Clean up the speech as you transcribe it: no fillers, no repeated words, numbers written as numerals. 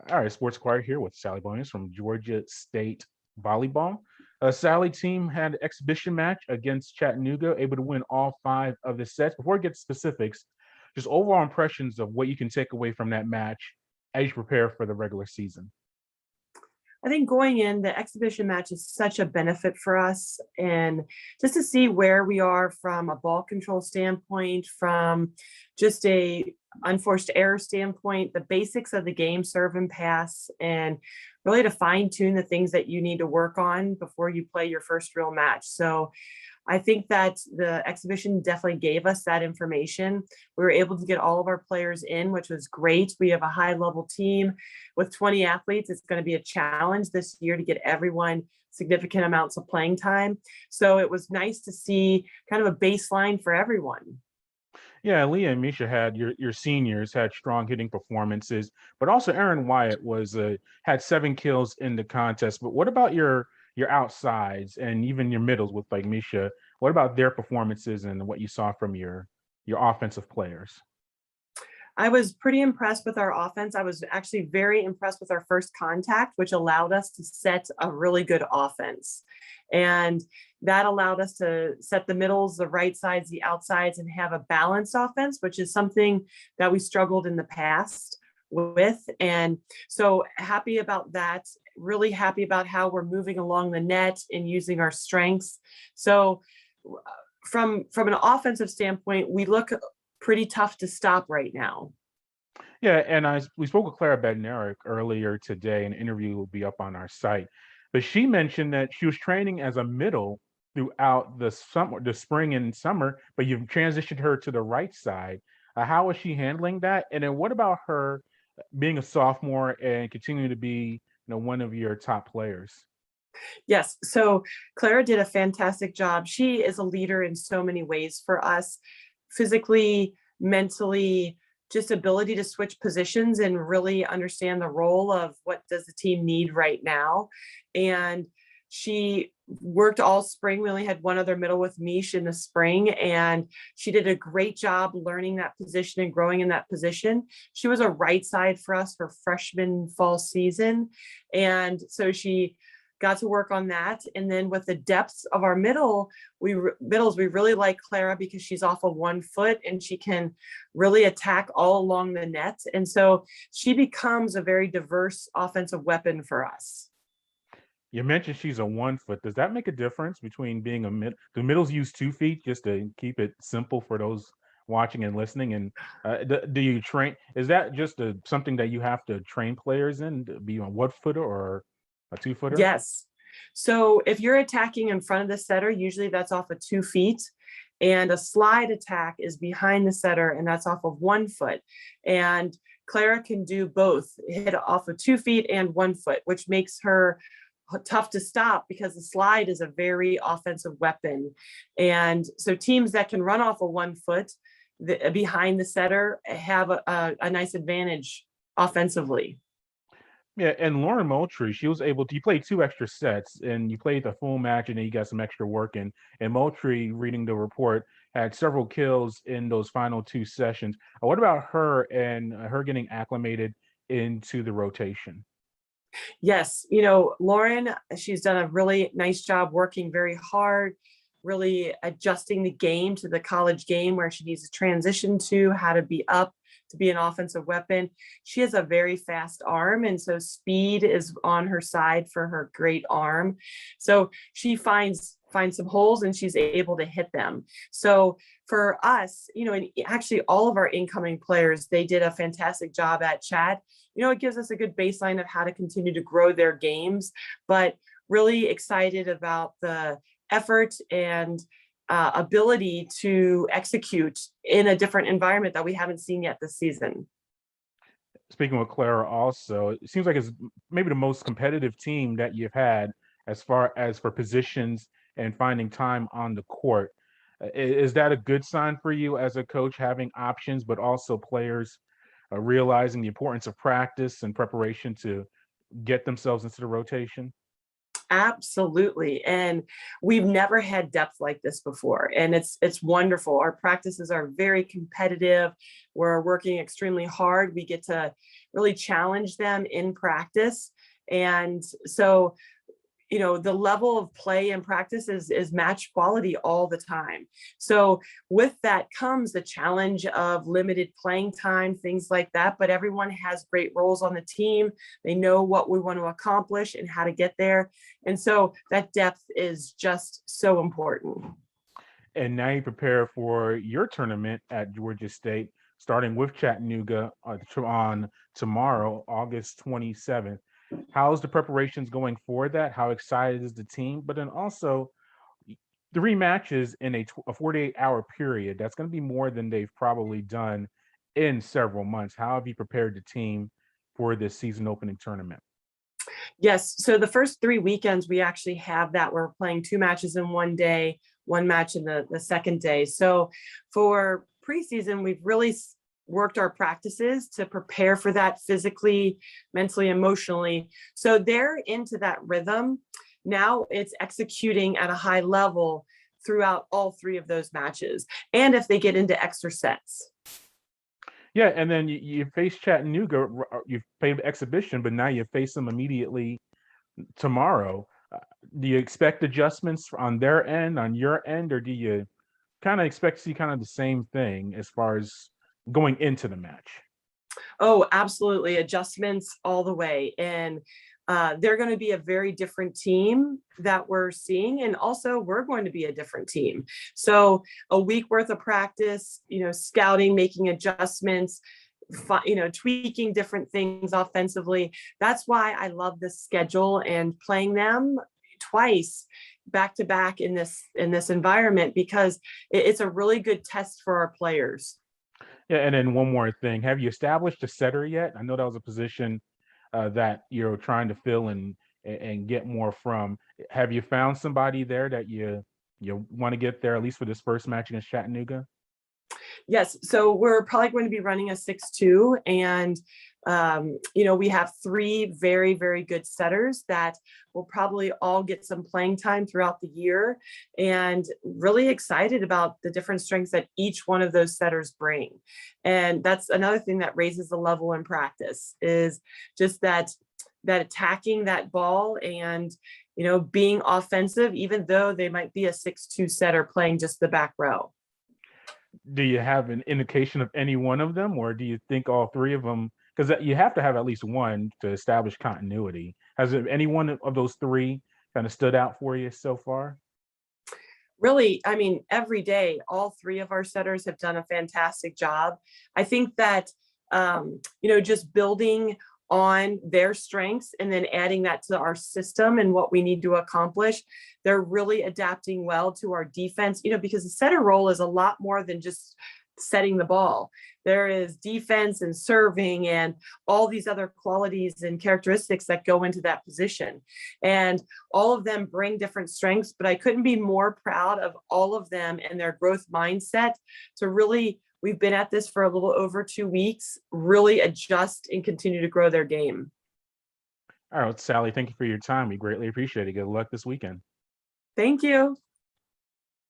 All right, Sports Inquirer here with Sally Polhamus from Georgia State Volleyball. Sally team had an exhibition match against Chattanooga, able to win all five of the sets. Before we get to specifics, just overall impressions of what you can take away from that match as you prepare for the regular season. I think going in, the exhibition match is such a benefit for us. And just to see where we are from a ball control standpoint, from just a unforced error standpoint, the basics of the game, serve and pass, and really to fine tune the things that you need to work on before you play your first real match. So I think that the exhibition definitely gave us that information. We were able to get all of our players in, which was great. We have a high level team with 20 athletes. It's going to be a challenge this year to get everyone significant amounts of playing time. So it was nice to see kind of a baseline for everyone. Yeah, Leah and Misha had your seniors had strong hitting performances, but also Aaron Wyatt was had 7 kills in the contest. But what about your outsides and even your middles with like Misha? What about their performances and what you saw from your offensive players? I was pretty impressed with our offense. I was actually very impressed with our first contact, which allowed us to set a really good offense. And that allowed us to set the middles, the right sides, the outsides, and have a balanced offense, which is something that we struggled in the past with. And so happy about that. Really happy about how we're moving along the net and using our strengths. So from an offensive standpoint, we look pretty tough to stop right now. Yeah, and we spoke with Clara Bednarek earlier today. An interview will be up on our site, but she mentioned that she was training as a middle throughout the summer, the spring and summer, but you've transitioned her to the right side. How is she handling that? And then what about her being a sophomore and continuing to be, one of your top players? Yes. So Clara did a fantastic job. She is a leader in so many ways for us, physically, mentally, just ability to switch positions and really understand the role of what does the team need right now. And she worked all spring. We only had one other middle with Mish in the spring, and she did a great job learning that position and growing in that position. She was a right side for us for freshman fall season. And so she got to work on that. And then with the depths of our middles, we really like Clara because she's off of 1 foot and she can really attack all along the net. And so she becomes a very diverse offensive weapon for us. You mentioned she's a 1 foot. Does that make a difference between being a mid? The middles use 2 feet just to keep it simple for those watching and listening. And do you train? Is that just something that you have to train players in to be a 1 footer or a 2 footer? Yes. So if you're attacking in front of the setter, usually that's off of 2 feet. And a slide attack is behind the setter, and that's off of 1 foot. And Clara can do both, hit off of 2 feet and 1 foot, which makes her tough to stop because the slide is a very offensive weapon. And so teams that can run off of 1 foot behind the setter have a nice advantage offensively. Yeah, and Lauryn Moultrie, she was able to. You played 2 extra sets, and you played the full match, and then you got some extra work in. And Moultrie, reading the report, had several kills in those final 2 sessions. What about her and her getting acclimated into the rotation? Yes, Lauren, she's done a really nice job working very hard, really adjusting the game to the college game where she needs to transition to how to be up to be an offensive weapon. She has a very fast arm, and so speed is on her side for her great arm. So she finds some holes and she's able to hit them. So for us, and actually all of our incoming players, they did a fantastic job at Chat. It gives us a good baseline of how to continue to grow their games, but really excited about the effort and ability to execute in a different environment that we haven't seen yet this season. Speaking with Clara, also, it seems like it's maybe the most competitive team that you've had as far as for positions and finding time on the court. Is that a good sign for you as a coach, having options, but also players realizing the importance of practice and preparation to get themselves into the rotation? Absolutely. And we've never had depth like this before. And it's wonderful. Our practices are very competitive. We're working extremely hard. We get to really challenge them in practice. And so, the level of play and practice is match quality all the time. So with that comes the challenge of limited playing time, things like that. But everyone has great roles on the team. They know what we want to accomplish and how to get there. And so that depth is just so important. And now you prepare for your tournament at Georgia State, starting with Chattanooga on tomorrow, August 27th. How's the preparations going for that? How excited is the team? But then also 3 matches in a 48-hour period. That's going to be more than they've probably done in several months. How have you prepared the team for this season opening tournament? Yes. So the first 3 weekends, we actually have that. We're playing 2 matches in one day, 1 match in the second day. So for preseason, we've really worked our practices to prepare for that physically, mentally, emotionally. So they're into that rhythm. Now it's executing at a high level throughout all 3 of those matches. And if they get into extra sets. Yeah, and then you face Chattanooga. You've played exhibition, but now you face them immediately tomorrow. Do you expect adjustments on their end, on your end, or do you kind of expect to see kind of the same thing as far as going into the match? Oh, absolutely. Adjustments all the way. And they're going to be a very different team that we're seeing. And also we're going to be a different team. So a week worth of practice, scouting, making adjustments, tweaking different things offensively. That's why I love this schedule and playing them twice back to back in this environment, because it's a really good test for our players. Yeah, and then one more thing. Have you established a setter yet? I know that was a position that you're trying to fill and get more from. Have you found somebody there that you want to get there at least for this first match against Chattanooga? Yes. So we're probably going to be running a 6-2, and we have 3 very, very good setters that will probably all get some playing time throughout the year, and really excited about the different strengths that each one of those setters bring. And that's another thing that raises the level in practice, is just that attacking that ball and being offensive, even though they might be a 6-2 setter playing just the back row. Do you have an indication of any one of them, or do you think all 3 of them? Because you have to have at least one to establish continuity. Has there any one of those 3 kind of stood out for you so far? Really, I mean, every day, all 3 of our setters have done a fantastic job. I think that, just building on their strengths and then adding that to our system and what we need to accomplish, they're really adapting well to our defense, because the setter role is a lot more than just setting the ball. There is defense and serving and all these other qualities and characteristics that go into that position. And all of them bring different strengths, but I couldn't be more proud of all of them and their growth mindset to really, we've been at this for a little over 2 weeks, really adjust and continue to grow their game. All right, Sally, thank you for your time. We greatly appreciate it. Good luck this weekend. Thank you.